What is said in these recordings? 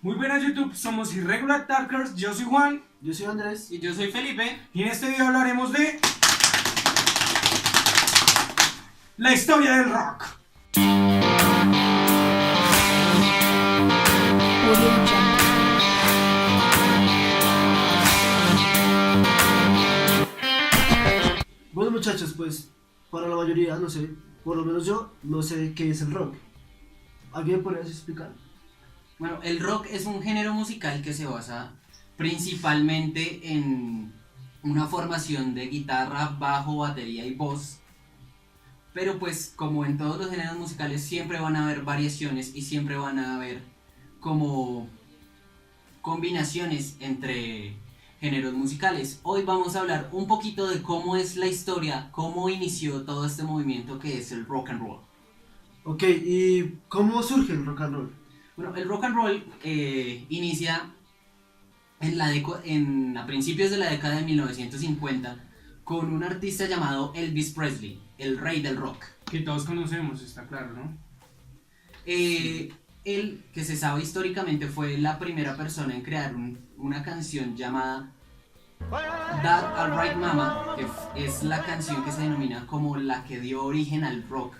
Muy buenas YouTube, somos Irregular Talkers, yo soy Juan. Yo soy Andrés. Y yo soy Felipe. Y en este video hablaremos de la historia del rock. Bueno muchachos, pues para la mayoría, no sé, por lo menos yo, no sé qué es el rock. ¿Alguien me podría explicar? Bueno, el rock es un género musical que se basa principalmente en una formación de guitarra, bajo, batería y voz. Pero pues como en todos los géneros musicales siempre van a haber variaciones y siempre van a haber como combinaciones entre géneros musicales. Hoy vamos a hablar un poquito de cómo es la historia, cómo inició todo este movimiento que es el rock and roll. Ok, ¿y cómo surge el rock and roll? Bueno, el rock and roll inicia a principios de la década de 1950 con un artista llamado Elvis Presley, el rey del rock. Que todos conocemos, está claro, ¿no? Él, que se sabe históricamente, fue la primera persona en crear una canción llamada That Alright Mama, que es la canción que se denomina como la que dio origen al rock.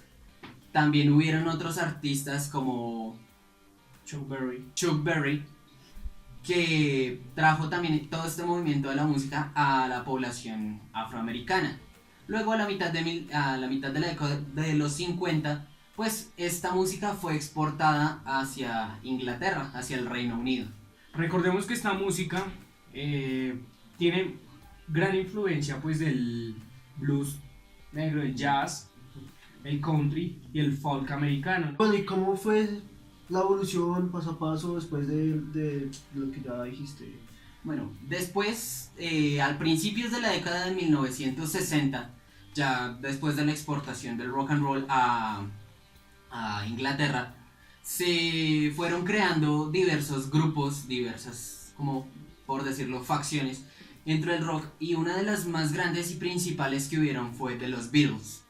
También hubieron otros artistas como Chuck Berry, que trajo también todo este movimiento de la música a la población afroamericana. Luego a la mitad de la década de los 50, pues esta música fue exportada hacia Inglaterra, hacia el Reino Unido. Recordemos que esta música tiene gran influencia pues del blues negro, el jazz, el country y el folk americano, ¿no? Bueno, ¿y cómo fue la evolución paso a paso después de lo que ya dijiste? Bueno, después, al principios de la década de 1960, ya después de la exportación del rock and roll a Inglaterra, se fueron creando diversos grupos, diversas, como por decirlo, facciones dentro del rock, y una de las más grandes y principales que hubieron fue de los Beatles,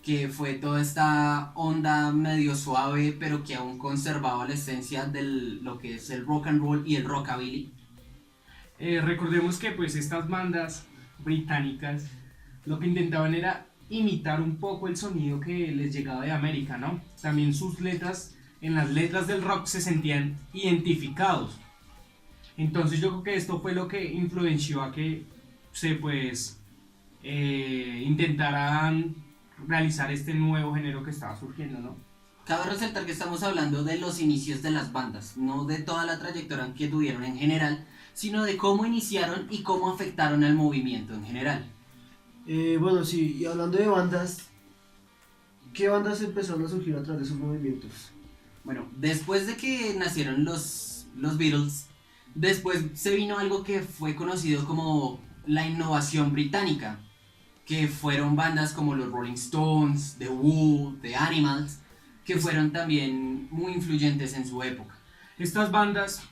que fue toda esta onda medio suave, pero que aún conservaba la esencia de lo que es el rock and roll y el rockabilly. Recordemos que pues estas bandas británicas lo que intentaban era imitar un poco el sonido que les llegaba de América, ¿no? También sus letras, en las letras del rock se sentían identificados. Entonces yo creo que esto fue lo que influenció a que se pues intentaran realizar este nuevo género que estaba surgiendo, ¿no? Cabe resaltar que estamos hablando de los inicios de las bandas, no de toda la trayectoria que tuvieron en general, sino de cómo iniciaron y cómo afectaron al movimiento en general. Bueno, sí, y hablando de bandas, ¿qué bandas empezaron a surgir a través de sus movimientos? Bueno, después de que nacieron los Beatles, después se vino algo que fue conocido como la innovación británica, que fueron bandas como los Rolling Stones, The Who, The Animals, que fueron también muy influyentes en su época. Estas bandas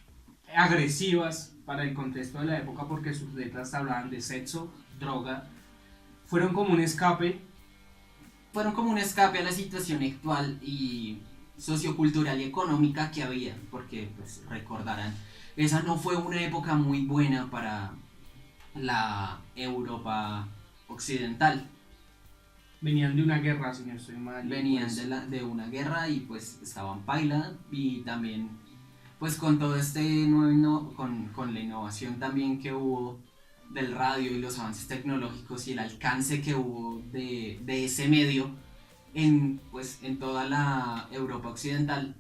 agresivas para el contexto de la época, porque sus letras hablaban de sexo, droga, fueron como un escape. Fueron como un escape a la situación actual y sociocultural y económica que había, porque pues recordarán, esa no fue una época muy buena para la Europa occidental. Venían de una guerra, si no estoy mal. Venían pues, de una guerra y pues estaban paila, y también pues con todo este nuevo con la innovación también que hubo del radio y los avances tecnológicos y el alcance que hubo de ese medio en toda la Europa occidental,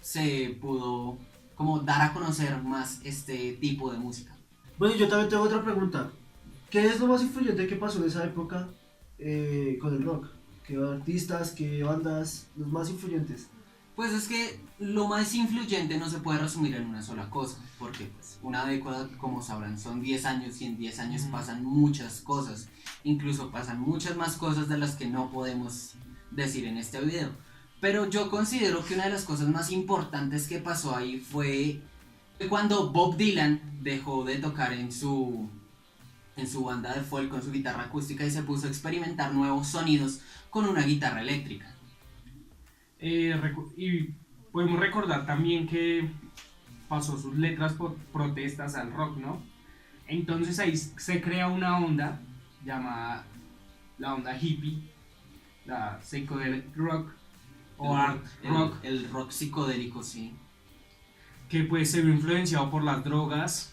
se pudo como dar a conocer más este tipo de música. Bueno, yo también tengo otra pregunta. ¿Qué es lo más influyente que pasó en esa época con el rock? ¿Qué artistas, qué bandas, los más influyentes? Pues es que lo más influyente no se puede resumir en una sola cosa, porque pues una década, como sabrán, son 10 años y en 10 años pasan muchas cosas, incluso pasan muchas más cosas de las que no podemos decir en este video. Pero yo considero que una de las cosas más importantes que pasó ahí fue cuando Bob Dylan dejó de tocar en su en su banda de folk con su guitarra acústica y se puso a experimentar nuevos sonidos con una guitarra eléctrica. Y podemos recordar también que pasó sus letras por protestas al rock, ¿no? Entonces ahí se crea una onda llamada la onda hippie, la psychedelic rock o art rock, El rock psicodélico, sí. que pues se vio influenciado por las drogas,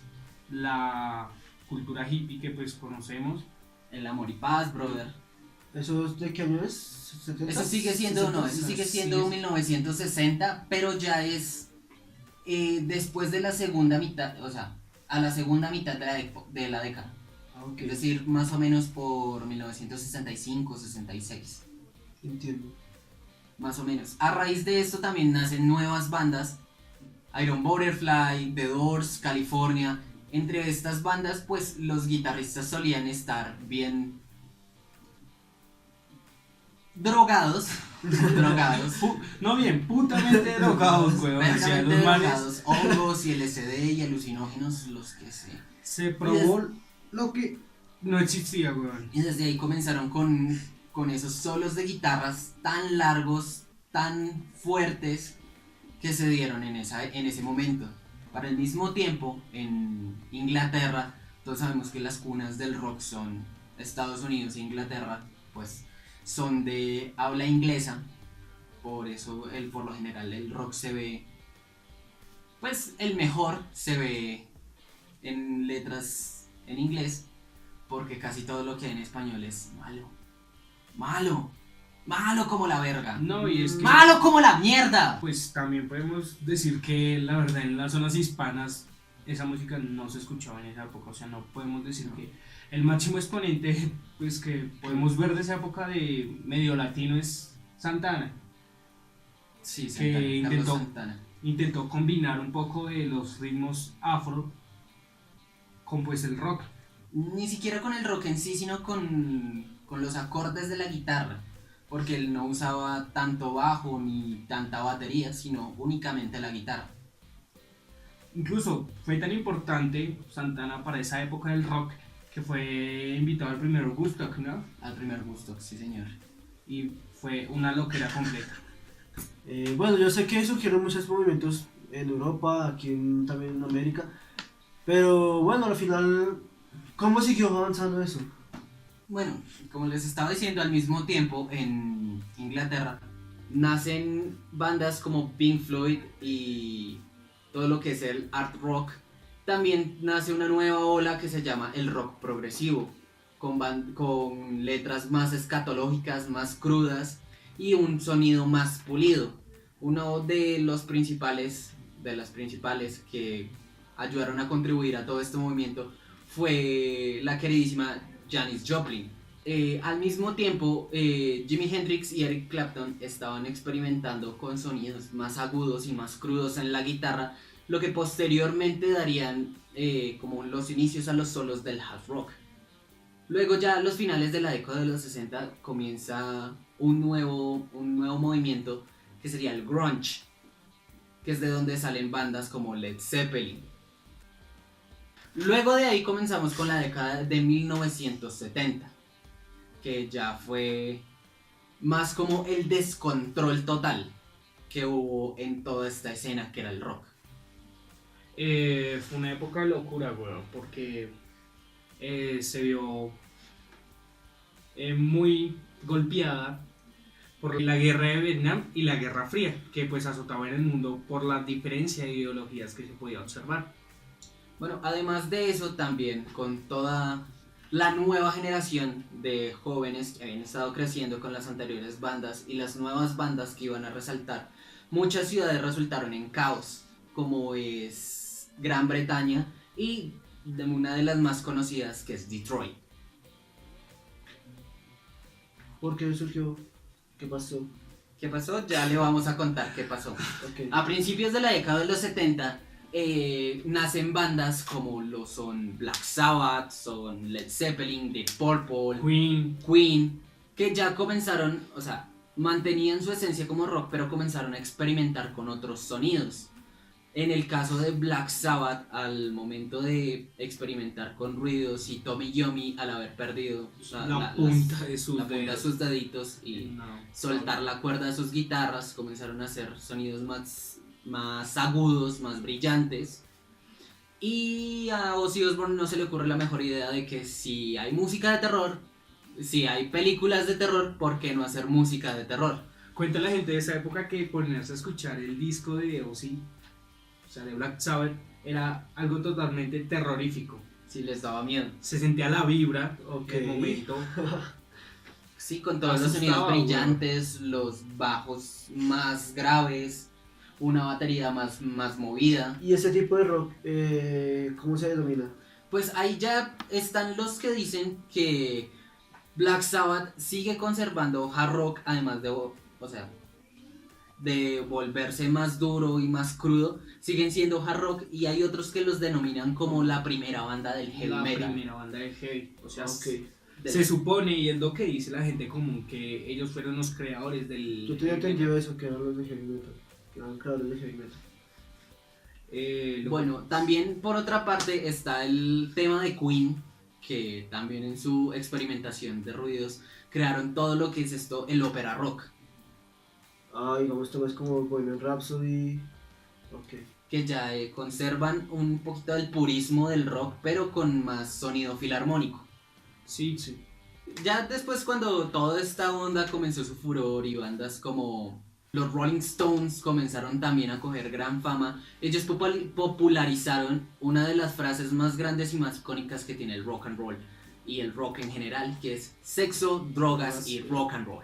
la cultura hippie que pues conocemos. El amor y paz, brother. ¿Eso de qué año es? ¿70? Eso sigue siendo, no, eso sigue siendo 1960, pero ya es después de la segunda mitad, o sea, a la segunda mitad de la década. Ah, ok. Es decir, más o menos por 1965, 66. Entiendo. Más o menos. A raíz de esto también nacen nuevas bandas. Iron Butterfly, The Doors, California. Entre estas bandas, pues los guitarristas solían estar bien drogados. drogados. No bien, putamente drogados, weón. Decían Verdaderamente los manes. drogados. Hongos y LSD y alucinógenos, los que sé. Se probó Lo que... no existía, weón. Y desde ahí comenzaron con esos solos de guitarras tan largos, tan fuertes, que se dieron en ese momento. Para el mismo tiempo, en Inglaterra, todos sabemos que las cunas del rock son Estados Unidos e Inglaterra, pues son de habla inglesa, por eso por lo general el rock se ve, pues el mejor se ve en letras en inglés, porque casi todo lo que hay en español es malo, malo, malo como la verga, No, y es que malo como la mierda. pues también podemos decir que la verdad en las zonas hispanas esa música no se escuchaba en esa época, o sea, no podemos decir que el máximo exponente pues que podemos ver de esa época de medio latino es Santana. Sí, que Carlos Santana. Intentó combinar un poco de los ritmos afro con pues el rock. Ni siquiera con el rock en sí, sino con los acordes de la guitarra, porque él no usaba tanto bajo ni tanta batería, sino únicamente la guitarra. Incluso fue tan importante Santana para esa época del rock que fue invitado al primer Woodstock, ¿no? Al primer gusto, sí señor. Y fue una loquera completa. Bueno, yo sé que surgieron muchos movimientos en Europa, también en América, pero bueno, al final, ¿cómo siguió avanzando eso? Bueno, como les estaba diciendo, al mismo tiempo en Inglaterra nacen bandas como Pink Floyd y todo lo que es el art rock. También nace una nueva ola que se llama el rock progresivo, con letras más escatológicas, más crudas y un sonido más pulido. Uno de las principales que ayudaron a contribuir a todo este movimiento fue la queridísima Janis Joplin. Al mismo tiempo, Jimi Hendrix y Eric Clapton estaban experimentando con sonidos más agudos y más crudos en la guitarra, lo que posteriormente darían como los inicios a los solos del hard rock. Luego ya a los finales de la década de los 60 comienza un nuevo movimiento que sería el grunge, que es de donde salen bandas como Led Zeppelin. Luego de ahí comenzamos con la década de 1970, que ya fue más como el descontrol total que hubo en toda esta escena que era el rock. Fue una época de locura, weón, porque se vio muy golpeada por la guerra de Vietnam y la Guerra Fría, que pues azotaban el mundo por la diferencia de ideologías que se podía observar. Bueno, además de eso también con toda la nueva generación de jóvenes que habían estado creciendo con las anteriores bandas y las nuevas bandas que iban a resaltar, muchas ciudades resultaron en caos, como es Gran Bretaña y de una de las más conocidas que es Detroit. ¿Por qué surgió? ¿Qué pasó? ¿Qué pasó? Ya le vamos a contar qué pasó. Okay. A principios de la década de los 70 nacen bandas como lo son Black Sabbath, son Led Zeppelin, Deep Purple, Queen, que ya comenzaron, o sea, mantenían su esencia como rock, pero comenzaron a experimentar con otros sonidos. En el caso de Black Sabbath, al momento de experimentar con ruidos y Tommy Yomi, al haber perdido La punta de sus la punta de dedos. sus deditos y No. soltar la cuerda de sus guitarras, comenzaron a hacer sonidos más agudos, más brillantes. Y a Ozzy Osbourne no se le ocurre la mejor idea de que si hay música de terror, si hay películas de terror, ¿por qué no hacer música de terror? Cuenta la gente de esa época que ponerse a escuchar el disco de Ozzy, o sea, de Black Sabbath, era algo totalmente terrorífico. Si les daba miedo. Se sentía la vibra, o que el Ok. momento. Sí, con todos los Asustaba, sonidos brillantes, los bajos más graves, una batería más movida. Y ese tipo de rock, ¿cómo se denomina? Pues ahí ya están los que dicen que Black Sabbath sigue conservando hard rock, además de volverse más duro y más crudo, siguen siendo hard rock, y hay otros que los denominan como la primera banda del heavy La metal. primera banda de heavy. O sea, Ok. se supone, y es lo que dice la gente común, que ellos fueron los creadores del. Yo tenía heavy entendido eso, que eran los de heavy metal. Que eran creadores de heavy metal. Bueno, también por otra parte está el tema de Queen, que también en su experimentación de ruidos crearon todo lo que es esto, el ópera rock, Ah, digamos, esto es como Bohemian Rhapsody. Ok. que ya conservan un poquito del purismo del rock, pero con más sonido filarmónico. Sí, sí. Ya después, cuando toda esta onda comenzó su furor y bandas como los Rolling Stones comenzaron también a coger gran fama, ellos popularizaron una de las frases más grandes y más icónicas que tiene el rock and roll y el rock en general, que es sexo, drogas y rock and roll.